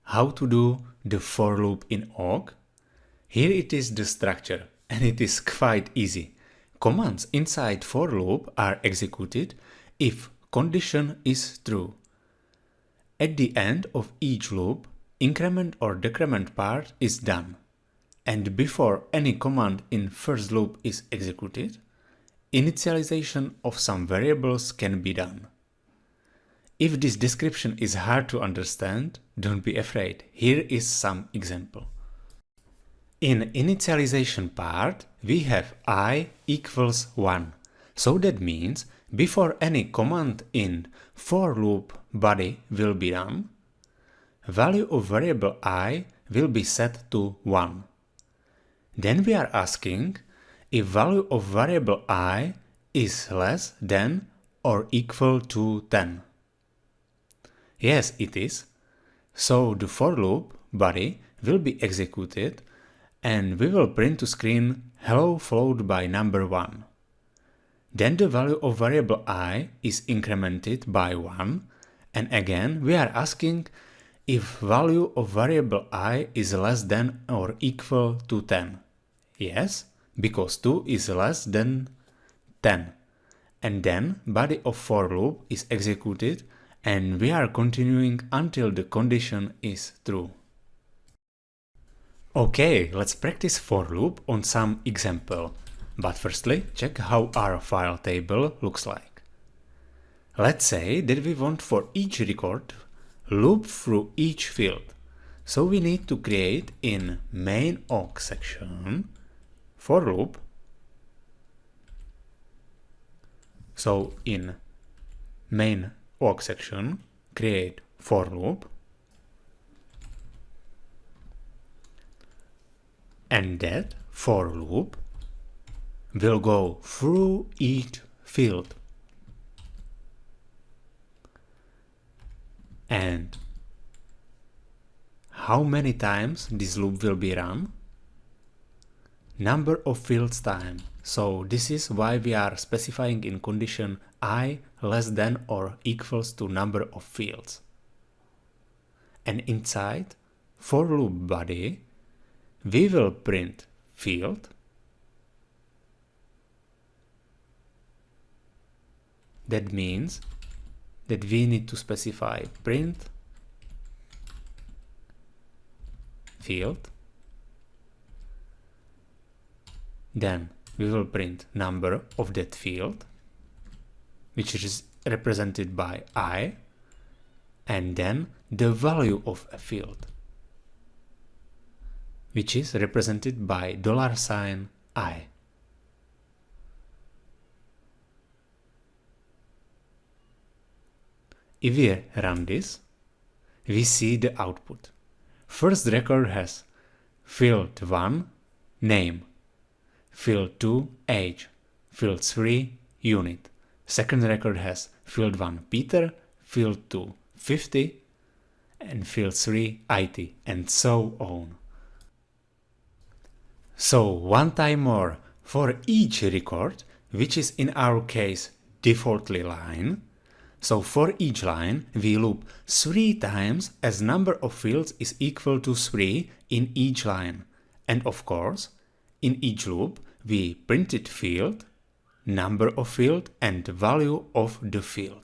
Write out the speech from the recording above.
how to do the for loop in awk? Here it is the structure, and it is quite easy. Commands inside for loop are executed if condition is true. At the end of each loop, increment or decrement part is done. And before any command in first loop is executed, initialization of some variables can be done. If this description is hard to understand, don't be afraid. Here is some example. In initialization part, we have I equals 1. So that means before any command in for loop body will be done, value of variable I will be set to 1. Then we are asking if value of variable I is less than or equal to 10. Yes, it is. So the for loop body will be executed and we will print to screen hello followed by number 1. Then the value of variable I is incremented by 1, and again we are asking if value of variable I is less than or equal to 10. Yes, because 2 is less than 10. And then body of for loop is executed and we are continuing until the condition is true. Okay, let's practice for loop on some example. But firstly, check how our file table looks like. Let's say that we want for each record loop through each field. So we need to create in main awk section for loop. So in main awk section, create for loop. And that for loop will go through each field. And how many times this loop will be run? Number of fields time. So this is why we are specifying in condition I less than or equals to number of fields. And inside for loop body, we will print field. That means that we need to specify print field. Then we will print number of that field, which is represented by I, and then the value of a field, which is represented by $I. If we run this, we see the output. First record has field 1, name, field 2, age, field 3, unit. Second record has field 1, Peter, field 2, 50, and field 3, IT, and so on. So one time more, for each record, which is in our case defaultly line, so for each line we loop 3 times as number of fields is equal to 3 in each line. And of course, in each loop we printed field, number of field and value of the field.